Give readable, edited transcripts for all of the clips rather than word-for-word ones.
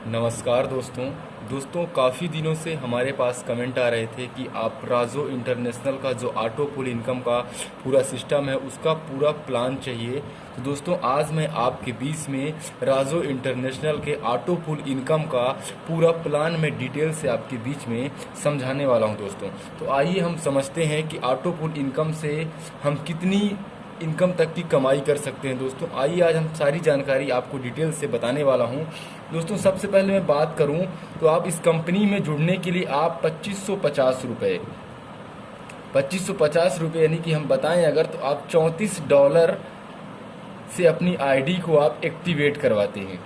नमस्कार दोस्तों काफ़ी दिनों से हमारे पास कमेंट आ रहे थे कि आप राजो इंटरनेशनल का जो ऑटो पुल इनकम का पूरा सिस्टम है उसका पूरा प्लान चाहिए। तो दोस्तों आज मैं आपके बीच में राजो इंटरनेशनल के ऑटो पुल इनकम का पूरा प्लान में डिटेल से आपके बीच में समझाने वाला हूं दोस्तों। तो आइए हम समझते हैं कि ऑटो पुल इनकम से हम कितनी इनकम तक की कमाई कर सकते हैं। दोस्तों आइए आज हम सारी जानकारी आपको डिटेल से बताने वाला हूं। दोस्तों सबसे पहले मैं बात करूं तो आप इस कंपनी में जुड़ने के लिए आप 2550 रुपये यानी कि हम बताएं अगर तो आप $34 से अपनी आईडी को आप एक्टिवेट करवाते हैं।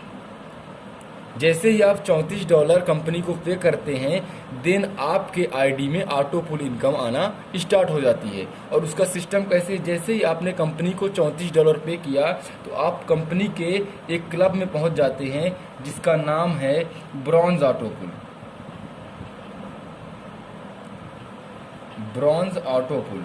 जैसे ही आप $34 कंपनी को पे करते हैं देन आपके आईडी में ऑटो पुल इनकम आना स्टार्ट हो जाती है। और उसका सिस्टम कैसे, जैसे ही आपने कंपनी को $34 पे किया तो आप कंपनी के एक क्लब में पहुंच जाते हैं जिसका नाम है ब्रॉन्ज ऑटो पुल। ब्रॉन्ज ऑटो पुल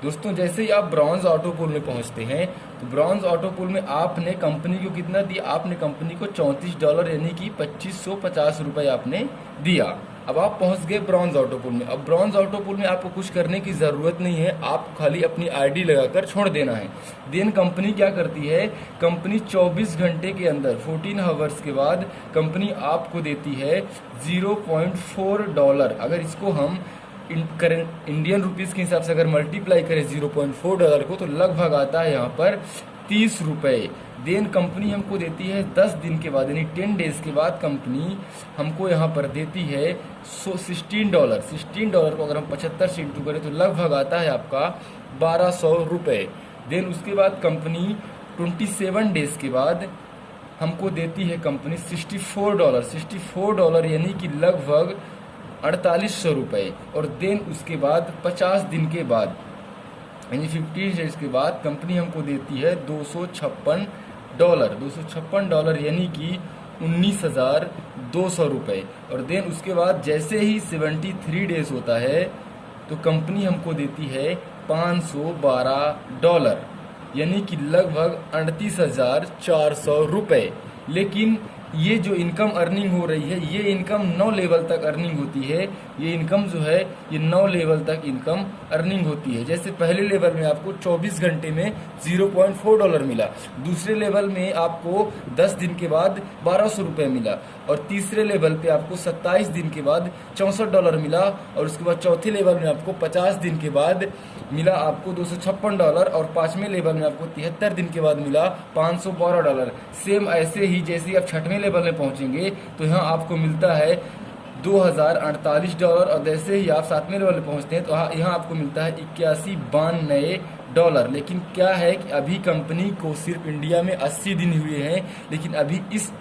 दोस्तों जैसे ही आप ब्रॉन्ज ऑटो पुल में पहुंचते हैं तो ब्रॉन्ज ऑटो पुल में आपने कंपनी को कितना दिया, आपने कंपनी को $34 यानी कि 2550 रुपये आपने दिया। अब आप पहुंच गए ब्रॉन्ज ऑटो पुल में। अब ब्रॉन्ज ऑटो पुल में आपको कुछ करने की ज़रूरत नहीं है, आप खाली अपनी आईडी लगाकर छोड़ देना है। देन कंपनी क्या करती है, कंपनी 24 घंटे के अंदर 14 आवर्स के बाद कंपनी आपको देती है $0.4। अगर इसको हम इंडियन रुपीज़ के हिसाब से अगर मल्टीप्लाई करें $0.4 को तो लगभग आता है यहाँ पर 30 रुपये। देन कंपनी हमको देती है 10 दिन के बाद यानी 10 डेज के बाद कंपनी हमको यहाँ पर देती है $16 को अगर हम 75 से इंटू करें तो लगभग आता है आपका 1200 रुपये। देन उसके बाद कंपनी 27 डेज के बाद हमको देती है कंपनी $64 यानी कि लगभग 4800 रुपये। और देन उसके बाद 50 दिन के बाद यानी 15 डेज के बाद कंपनी हमको देती है $256 यानी कि 19,200 रुपये। और देन उसके बाद जैसे ही 73 डेज होता है तो कंपनी हमको देती है $512 यानी कि लगभग 38,400 रुपये। लेकिन ये जो इनकम अर्निंग हो रही है ये इनकम 9 लेवल तक अर्निंग होती है। ये इनकम जो है ये 9 लेवल तक इनकम अर्निंग होती है। जैसे पहले लेवल में आपको 24 घंटे में $0.4 मिला, दूसरे लेवल में आपको 10 दिन के बाद 1200 रुपये मिला, और तीसरे लेवल पे आपको 27 दिन के बाद $64 मिला, और उसके बाद चौथे लेवल में आपको 50 दिन के बाद मिला आपको $256, और पाँचवें लेवल में आपको 73 दिन के बाद मिला $512। सेम ऐसे ही जैसे आप छठवें लेवल में पहुंचेंगे तो यहाँ आपको मिलता है $2048, और जैसे ही आप 7वें लेवल में पहुंचते हैं तो यहाँ आपको मिलता है $8192। लेकिन क्या है कि अभी कंपनी को सिर्फ इंडिया में 80 दिन हुए हैं, लेकिन अभी इस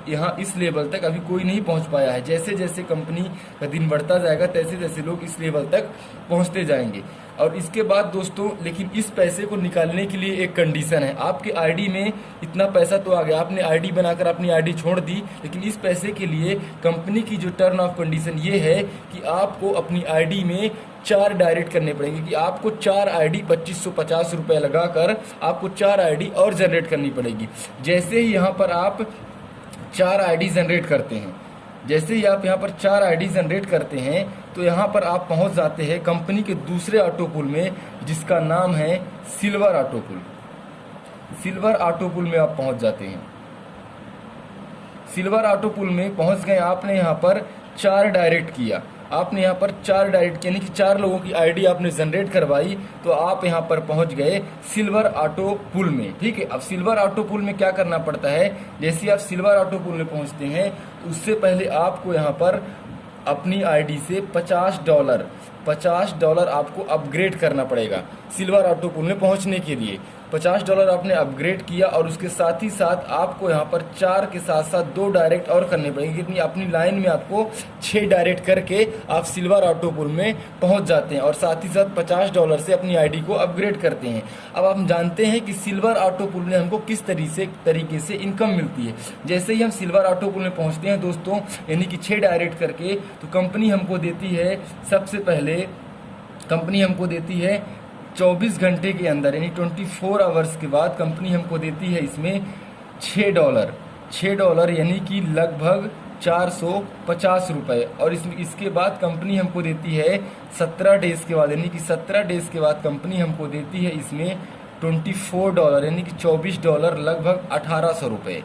लेवल तक अभी कोई नहीं पहुंच पाया है। जैसे जैसे कंपनी का दिन बढ़ता जाएगा तैसे तैसे लोग इस लेवल तक पहुंचते जाएंगे। और इसके बाद दोस्तों लेकिन इस पैसे को निकालने के लिए एक कंडीशन है। आपके आईडी में इतना पैसा तो आ गया, आपने आईडी बनाकर अपनी आईडी छोड़ दी, लेकिन इस पैसे के लिए कंपनी की जो टर्न ऑफ कंडीशन ये है कि आपको अपनी आईडी में 4 डायरेक्ट करने पड़ेंगे, कि आपको 4 आईडी 2550 रुपये लगाकर आपको 4 आईडी और जनरेट करनी पड़ेगी। जैसे ही यहाँ पर आप 4 आईडी जनरेट करते हैं, जैसे ही आप यहाँ पर 4 आईडी जनरेट करते हैं तो यहाँ पर आप पहुँच जाते हैं कंपनी के दूसरे ऑटो पुल में जिसका नाम है सिल्वर ऑटो पुल। सिल्वर ऑटो पुल में आप पहुँच जाते हैं। सिल्वर ऑटो पुल में पहुँच गए, आपने यहाँ पर 4 डायरेक्ट किया, आपने यहाँ पर 4 डायरेक्ट यानी कि 4 लोगों की आईडी आपने जनरेट करवाई, तो आप यहाँ पर पहुँच गए सिल्वर ऑटो पुल में। ठीक है, अब सिल्वर ऑटो पुल में क्या करना पड़ता है, जैसे आप सिल्वर ऑटो पुल में पहुँचते हैं उससे पहले आपको यहाँ पर अपनी आईडी से $50 आपको अपग्रेड करना पड़ेगा सिल्वर ऑटो पुल में पहुंचने के लिए। $50 आपने अपग्रेड किया, और उसके साथ ही साथ आपको यहाँ पर 4 के साथ साथ 2 डायरेक्ट और करने पड़ेंगे। कितनी, अपनी लाइन में आपको 6 डायरेक्ट करके आप सिल्वर ऑटो पुल में पहुंच जाते हैं, और साथ ही साथ $50 से अपनी आईडी को अपग्रेड करते हैं। अब हम जानते हैं कि सिल्वर ऑटो पुल में हमको किस तरीके से इनकम मिलती है। जैसे ही हम सिल्वर ऑटो पुल में पहुँचते हैं दोस्तों यानी कि 6 डायरेक्ट करके, तो कंपनी हमको देती है, सबसे पहले कंपनी हमको देती है 24 घंटे के अंदर यानी 24 आवर्स के बाद कंपनी हमको देती है इसमें $6, $6 यानी कि लगभग 450 रुपये। और इसके बाद कंपनी हमको देती है 17 डेज के बाद, यानी कि 17 डेज के बाद कंपनी हमको देती है इसमें $24 यानी कि $24, लगभग 1800 रुपये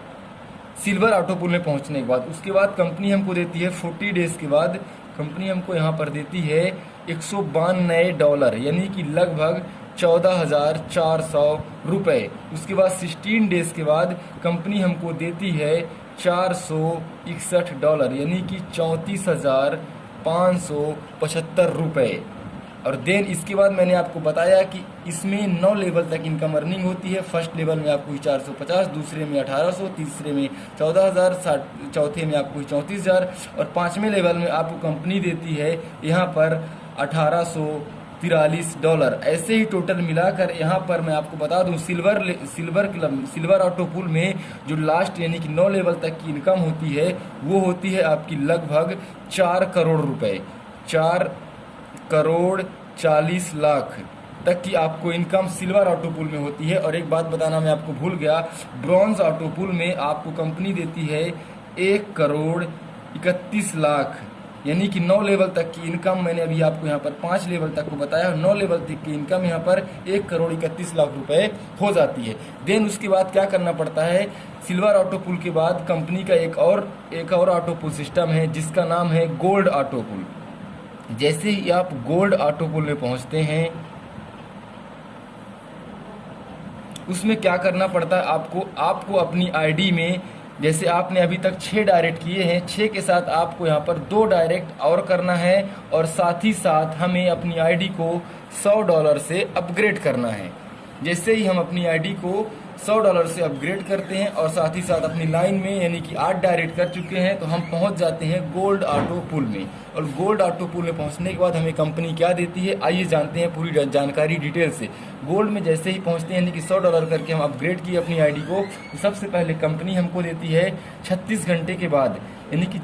सिल्वर ऑटोपूल में पहुंचने के बाद। उसके बाद कंपनी हमको देती है 40 डेज के बाद कंपनी हमको यहाँ पर देती है $192 यानी कि लगभग 14,400 रुपये। उसके बाद 16 डेज के बाद कंपनी हमको देती है $461 यानी कि 34,575 रुपये। और देन इसके बाद मैंने आपको बताया कि इसमें 9 लेवल तक इनकम अर्निंग होती है। फर्स्ट लेवल में आपको 450, दूसरे में 1800, तीसरे में 14,000, चौथे में आपको 34,000 और पांचवें लेवल में आपको कंपनी देती है यहाँ पर $1843। ऐसे ही टोटल मिलाकर यहाँ पर मैं आपको बता दूं सिल्वर ऑटोपूल में जो लास्ट यानी कि 9 लेवल तक की इनकम होती है वो होती है आपकी लगभग 4 करोड़ रुपए, 4,40,00,000 तक की आपको इनकम सिल्वर ऑटोपूल में होती है। और एक बात बताना मैं आपको भूल गया, ब्रॉन्ज ऑटोपूल में आपको कंपनी देती है 1,31,00,000 यानी कि 9 लेवल तक की इनकम। मैंने अभी आपको यहाँ पर 5 लेवल तक को बताया, 9 लेवल तक की इनकम यहाँ पर 1,31,00,000 रुपए हो जाती है। देन उसके बाद क्या करना पड़ता है, सिल्वर ऑटोपूल के बाद कंपनी का एक और ऑटोपूल सिस्टम है जिसका नाम है गोल्ड ऑटोपूल। जैसे ही आप गोल्ड ऑटोपूल में पहुंचते हैं उसमें क्या करना पड़ता है आपको अपनी आईडी में, जैसे आपने अभी तक 6 डायरेक्ट किए हैं, 6 के साथ आपको यहाँ पर 2 डायरेक्ट और करना है और साथ ही साथ हमें अपनी आईडी को $100 से अपग्रेड करना है। जैसे ही हम अपनी आईडी को $100 से अपग्रेड करते हैं और साथ ही साथ अपनी लाइन में यानी कि 8 डायरेक्ट कर चुके हैं तो हम पहुंच जाते हैं गोल्ड ऑटोपूल में। और गोल्ड ऑटोपूल में पहुंचने के बाद हमें कंपनी क्या देती है, आइए जानते हैं पूरी जानकारी डिटेल से। गोल्ड में जैसे ही पहुंचते हैं यानी कि $100 करके हम अपग्रेड किए अपनी आईडी को, तो सबसे पहले कंपनी हमको देती है 36 घंटे के बाद, यानी कि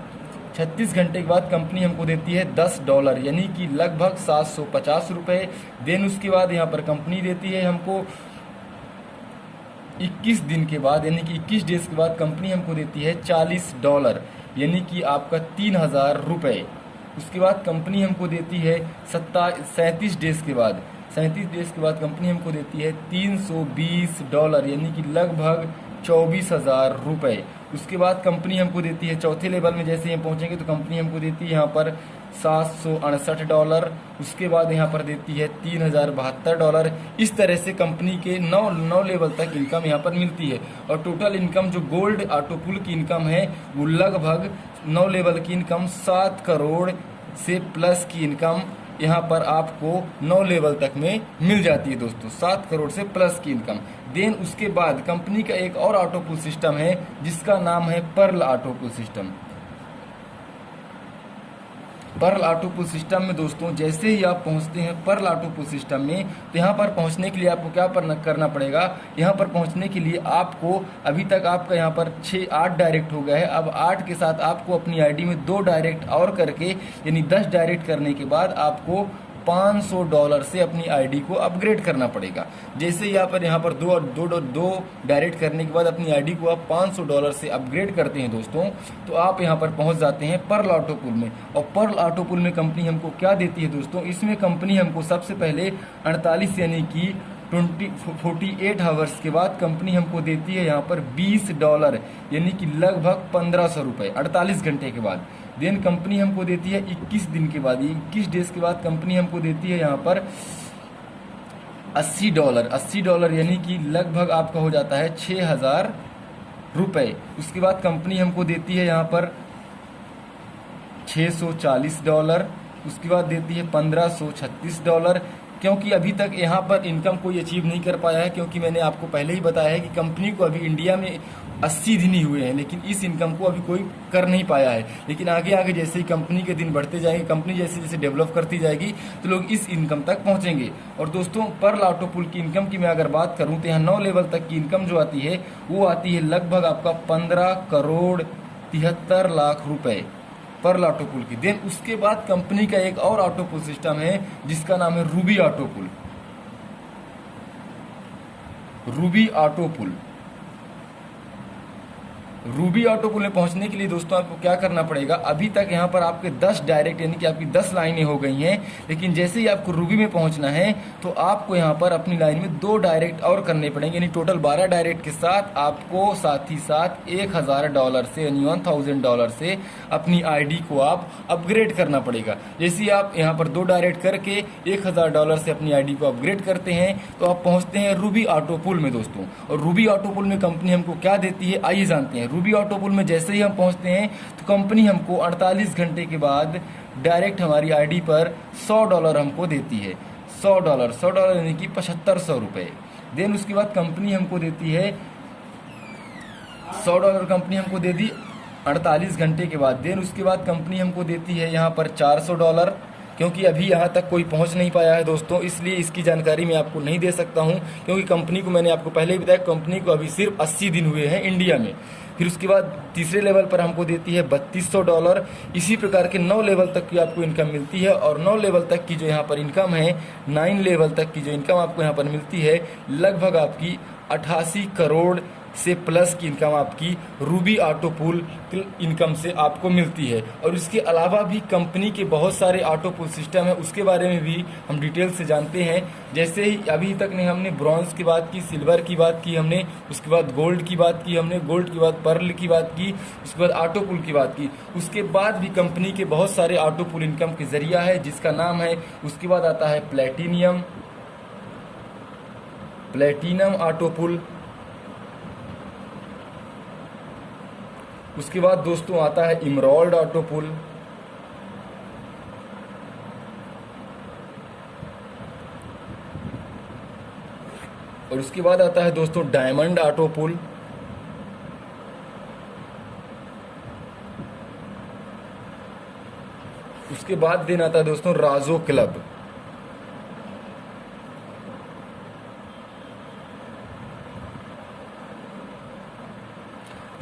36 घंटे के बाद कंपनी हमको देती है $10 यानी कि लगभग 750 रुपये। देन उसके बाद यहाँ पर कंपनी देती है हमको 21 दिन के बाद, यानी कि 21 डेज के बाद कंपनी हमको देती है $40 यानी कि आपका 3,000 रुपये। उसके बाद कंपनी हमको देती है 37 डेज के बाद, 37 डेज के बाद कंपनी हमको देती है $320 यानी कि लगभग 24,000 रुपये। उसके बाद कंपनी हमको देती है चौथे लेवल में, जैसे हम पहुंचेंगे तो कंपनी हमको देती है यहाँ पर $768। उसके बाद यहाँ पर देती है $3,072। इस तरह से कंपनी के 9 लेवल तक इनकम यहाँ पर मिलती है। और टोटल इनकम जो गोल्ड ऑटोपूल की इनकम है वो लगभग 9 लेवल की इनकम 7 करोड़ से प्लस की इनकम यहाँ पर आपको 9 लेवल तक में मिल जाती है दोस्तों, 7 करोड़ से प्लस की इनकम। देन उसके बाद कंपनी का एक और ऑटोपूल सिस्टम है जिसका नाम है pearl autopool system. Pearl autopool system में दोस्तों जैसे ही आप पहुंचते हैं पर्ल ऑटोपूल सिस्टम में, तो यहाँ पर पहुंचने के लिए आपको क्या करना पड़ेगा, यहाँ पर पहुंचने के लिए आपको अभी तक आपका यहाँ पर 8 डायरेक्ट हो गया है। अब 8 के साथ आपको अपनी आईडी में 2 डायरेक्ट और करके यानी 10 डायरेक्ट करने के बाद आपको $500 से अपनी आईडी को अपग्रेड करना पड़ेगा। जैसे यहाँ पर दो डायरेक्ट करने के बाद अपनी आईडी को आप $500 से अपग्रेड करते हैं दोस्तों, तो आप यहाँ पर पहुँच जाते हैं पर्ल ऑटोपूल में। और पर्ल ऑटोपूल में कंपनी हमको क्या देती है दोस्तों, इसमें कंपनी हमको सबसे पहले 48 यानी कि 48 आवर्स के बाद कंपनी हमको देती है यहाँ पर $20 यानी कि लगभग 1,500 रुपये 48 घंटे के बाद। देन कंपनी हमको देती है 21 दिन के बाद, 21 डेज के बाद कंपनी हमको देती है यहाँ पर $80 यानी कि लगभग आपका हो जाता है 6,000 रुपये। उसके बाद कंपनी हमको देती है यहाँ पर $640। उसके बाद देती है $1,536, क्योंकि अभी तक यहाँ पर इनकम कोई अचीव नहीं कर पाया है, क्योंकि मैंने आपको पहले ही बताया है कि कंपनी को अभी इंडिया में 80 दिन ही हुए हैं, लेकिन इस इनकम को अभी कोई कर नहीं पाया है। लेकिन आगे आगे जैसे ही कंपनी के दिन बढ़ते जाएंगे, कंपनी जैसे जैसे डेवलप करती जाएगी तो लोग इस इनकम तक पहुंचेंगे। और दोस्तों पर्ल ऑटोपूल की इनकम की मैं अगर बात करूं तो यहाँ 9 लेवल तक की इनकम जो आती है वो आती है लगभग आपका 15,73,00,000 रुपये पर्ल ऑटोपूल की। देन उसके बाद कंपनी का एक और ऑटोपूल सिस्टम है जिसका नाम है Ruby Auto Pool. Ruby Auto Pool Ruby Auto Pool में पहुंचने के लिए दोस्तों आपको क्या करना पड़ेगा, अभी तक यहाँ पर आपके 10 डायरेक्ट यानी कि आपकी 10 लाइनें हो गई हैं, लेकिन जैसे ही आपको रूबी में पहुंचना है तो आपको यहाँ पर अपनी लाइन में 2 डायरेक्ट और करने पड़ेंगे, यानी टोटल 12 डायरेक्ट के साथ आपको साथ ही साथ $1000 से यानी $1000 से अपनी आईडी को आप अपग्रेड करना पड़ेगा। जैसे ही आप यहाँ पर 2 डायरेक्ट करके $1000 से अपनी आईडी को अपग्रेड करते हैं तो आप पहुँचते हैं रूबी ऑटो पुल में दोस्तों। और रूबी ऑटो पुल में कंपनी हमको क्या देती है आइए जानते हैं। रूबी ऑटो पुल में जैसे ही हम पहुंचते हैं तो कंपनी हमको 48 घंटे के बाद डायरेक्ट हमारी आईडी पर $100 हमको देती है। $100 यानी कि 7500 रुपये। देन उसके बाद कंपनी हमको देती है $100 कंपनी हमको दे दी 48 घंटे के बाद। देन उसके बाद कंपनी हमको देती है यहाँ पर $400, क्योंकि अभी यहाँ तक कोई पहुँच नहीं पाया है दोस्तों, इसलिए इसकी जानकारी मैं आपको नहीं दे सकता हूँ, क्योंकि कंपनी को मैंने आपको पहले ही बताया कंपनी को अभी सिर्फ 80 दिन हुए हैं इंडिया में। फिर उसके बाद तीसरे लेवल पर हमको देती है $3200। इसी प्रकार के 9 लेवल तक की आपको इनकम मिलती है, और 9 लेवल तक की जो यहाँ पर इनकम है, 9 लेवल तक की जो इनकम आपको यहाँ पर मिलती है, लगभग आपकी 88 करोड़ से प्लस की इनकम आपकी रूबी ऑटो पुल इनकम से आपको मिलती है। और इसके अलावा भी कंपनी के बहुत सारे ऑटो पुल सिस्टम है, उसके बारे में भी हम डिटेल से जानते हैं। जैसे ही अभी तक ने हमने ब्रॉन्ज की बात की, सिल्वर की बात की हमने, उसके बाद गोल्ड की बात की हमने, गोल्ड के बाद पर्ल की बात की, उसके बाद ऑटो पुल की बात की। उसके बाद भी कंपनी के बहुत सारे ऑटो पुल इनकम के जरिया है जिसका नाम है, उसके बाद आता है प्लेटिनम ऑटो पुल। उसके बाद दोस्तों आता है इमराल्ड ऑटो पुल। और उसके बाद आता है दोस्तों डायमंड ऑटो पुल। उसके बाद दिन आता है दोस्तों राजो क्लब।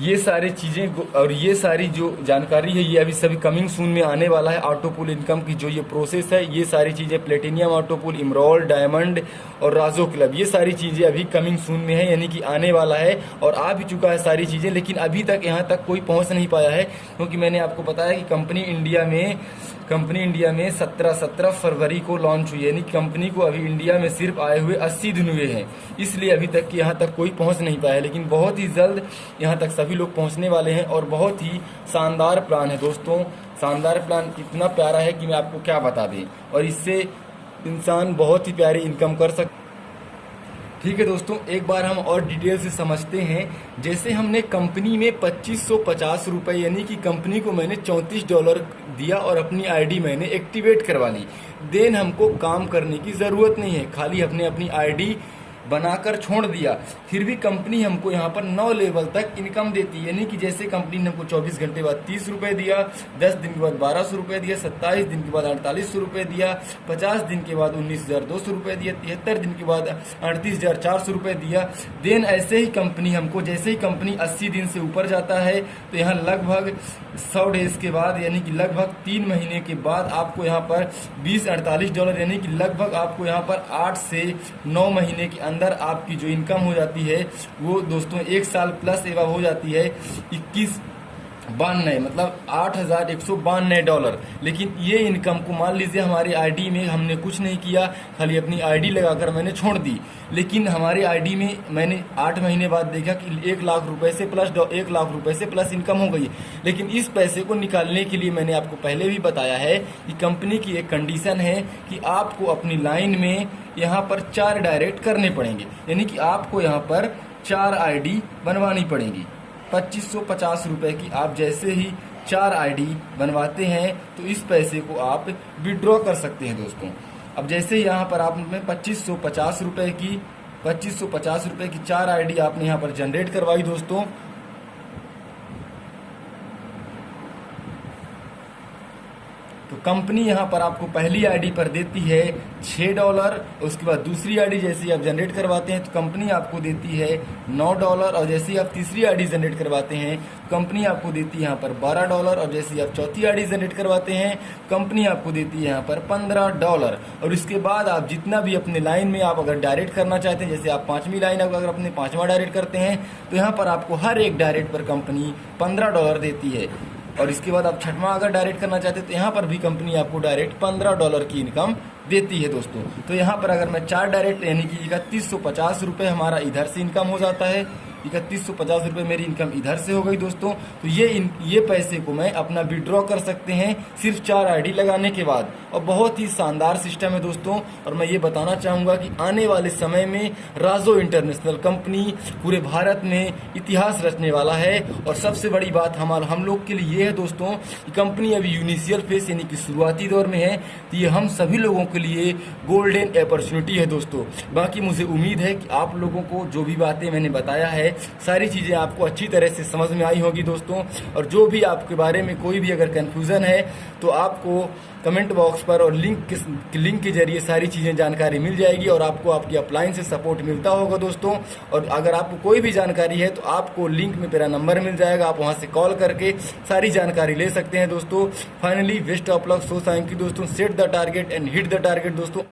ये सारी चीज़ें और ये सारी जो जानकारी है ये अभी सभी कमिंग सून में आने वाला है। ऑटो पुल इनकम की जो ये प्रोसेस है, ये सारी चीज़ें प्लेटिनियम ऑटो पुल, इमराल्ड, डायमंड और राजो क्लब, ये सारी चीज़ें अभी कमिंग सून में है, यानी कि आने वाला है और आ भी चुका है सारी चीज़ें। लेकिन अभी तक यहाँ तक कोई पहुँच नहीं पाया है, क्योंकि मैंने आपको बताया कि कंपनी इंडिया में 17 फरवरी को लॉन्च हुई है, यानी कंपनी को अभी इंडिया में सिर्फ आए हुए 80 दिन हुए हैं, इसलिए अभी तक कि यहाँ तक कोई पहुँच नहीं पाया है। लेकिन बहुत ही जल्द यहाँ तक सभी लोग पहुँचने वाले हैं और बहुत ही शानदार प्लान है दोस्तों। शानदार प्लान इतना प्यारा है कि मैं आपको क्या बता दें, और इससे इंसान बहुत ही प्यारी इनकम कर सकता। ठीक है दोस्तों, एक बार हम और डिटेल से समझते हैं। जैसे हमने कंपनी में 2550 रुपये यानी कि कंपनी को मैंने $34 दिया और अपनी आईडी मैंने एक्टिवेट करवा ली। देन हमको काम करने की ज़रूरत नहीं है, खाली अपनी आईडी बनाकर छोड़ दिया। फिर भी कंपनी हमको यहाँ पर 9 लेवल तक इनकम देती है, यानी कि जैसे कंपनी ने हमको 24 घंटे बाद 30 रुपये दिया, 10 दिन के बाद 1200 रुपये दिया, 27 दिन के बाद 4800 रुपये दिया, 50 दिन के बाद 19,200 रुपये दिया, 73 दिन के बाद 38,400 रुपये दिया। देन ऐसे ही कंपनी हमको जैसे ही कंपनी 80 दिन से ऊपर जाता है तो यहाँ लगभग 100 डेज के बाद यानी कि लगभग 3 महीने के बाद आपको यहाँ पर $20-48 यानी कि लगभग आपको यहाँ पर 8 से 9 महीने के अंदर आपकी जो इनकम हो जाती है वो दोस्तों 1 साल प्लस एवं हो जाती है 2192 मतलब $8,192। लेकिन ये इनकम को मान लीजिए हमारी आईडी में हमने कुछ नहीं किया, खाली अपनी आईडी लगाकर मैंने छोड़ दी, लेकिन हमारी आईडी में मैंने 8 महीने बाद देखा कि 1 लाख रुपए से प्लस इनकम हो गई। लेकिन इस पैसे को निकालने के लिए मैंने आपको पहले भी बताया है कि कंपनी की एक कंडीशन है कि आपको अपनी लाइन में यहाँ पर 4 डायरेक्ट करने पड़ेंगे, यानी कि आपको यहाँ पर 4 आईडी बनवानी पड़ेंगी। 2550 रुपये की आप जैसे ही 4 आईडी बनवाते हैं तो इस पैसे को आप विड्रॉ कर सकते हैं दोस्तों। अब जैसे ही यहाँ पर आपने 2550 रुपये की 4 आईडी आपने यहाँ पर जनरेट करवाई दोस्तों, तो कंपनी यहाँ पर आपको पहली आईडी पर देती है $6, उसके बाद दूसरी आईडी जैसे ही आप जनरेट करवाते हैं तो कंपनी आपको देती है $9, और जैसे ही आप तीसरी आईडी जनरेट करवाते हैं कंपनी आपको देती है यहाँ पर $12, और जैसे ही आप चौथी आईडी जनरेट करवाते हैं कंपनी आपको देती है यहाँ पर $15। और इसके बाद आप जितना भी अपने लाइन में आप अगर डायरेक्ट करना चाहते हैं, जैसे आप 5वीं लाइन अगर अपने 5वां डायरेक्ट करते हैं तो यहाँ पर आपको हर एक डायरेक्ट पर कंपनी $15 देती है। और इसके बाद आप 6वां अगर डायरेक्ट करना चाहते हैं तो यहाँ पर भी कंपनी आपको डायरेक्ट $15 की इनकम देती है दोस्तों। तो यहाँ पर अगर मैं 4 डायरेक्ट यानी कि 3150 रुपये हमारा इधर से इनकम हो जाता है, 3150 रुपये मेरी इनकम इधर से हो गई दोस्तों। तो ये पैसे को मैं अपना विड्रॉ कर सकते हैं सिर्फ 4 आईडी लगाने के बाद, और बहुत ही शानदार सिस्टम है दोस्तों। और मैं ये बताना चाहूँगा कि आने वाले समय में राजो इंटरनेशनल कंपनी पूरे भारत में इतिहास रचने वाला है। और सबसे बड़ी बात हम लोग के लिए ये है दोस्तों कि कंपनी अभी यूनिशियल फेस यानी कि शुरुआती दौर में है, तो ये हम सभी लोगों के लिए गोल्डन अपॉर्चुनिटी है दोस्तों। बाकी मुझे उम्मीद है कि आप लोगों को जो भी बातें मैंने बताया है सारी चीज़ें आपको अच्छी तरह से समझ में आई होगी दोस्तों। और जो भी आपके बारे में कोई भी अगर कन्फ्यूज़न है तो आपको कमेंट बॉक्स पर और लिंक के जरिए सारी चीज़ें जानकारी मिल जाएगी, और आपको आपकी अपलाइन से सपोर्ट मिलता होगा दोस्तों। और अगर आपको कोई भी जानकारी है तो आपको लिंक में मेरा नंबर मिल जाएगा, आप वहां से कॉल करके सारी जानकारी ले सकते हैं दोस्तों। Finally best of luck, so thank you दोस्तों। Set the target and hit the target दोस्तों।